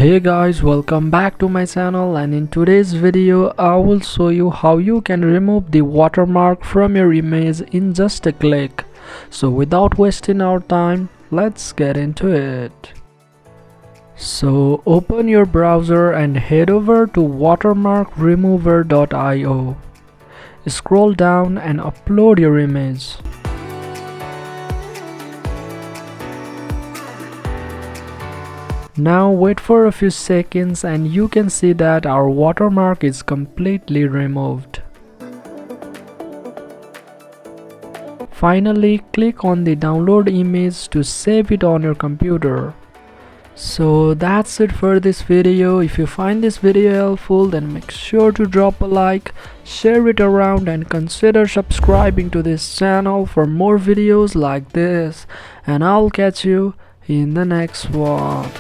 Hey guys, welcome back to my channel, and in today's video I will show you how you can remove the watermark from your image in just a click. So without wasting our time, let's get into it. So open your browser and head over to watermarkremover.io. Scroll down and upload your image. Now wait for a few seconds and you can see that our watermark is completely removed. Finally, click on the download image to save it on your computer. So that's it for this video. If you find this video helpful, then make sure to drop a like, share it around, and consider subscribing to this channel for more videos like this. And I'll catch you in the next one.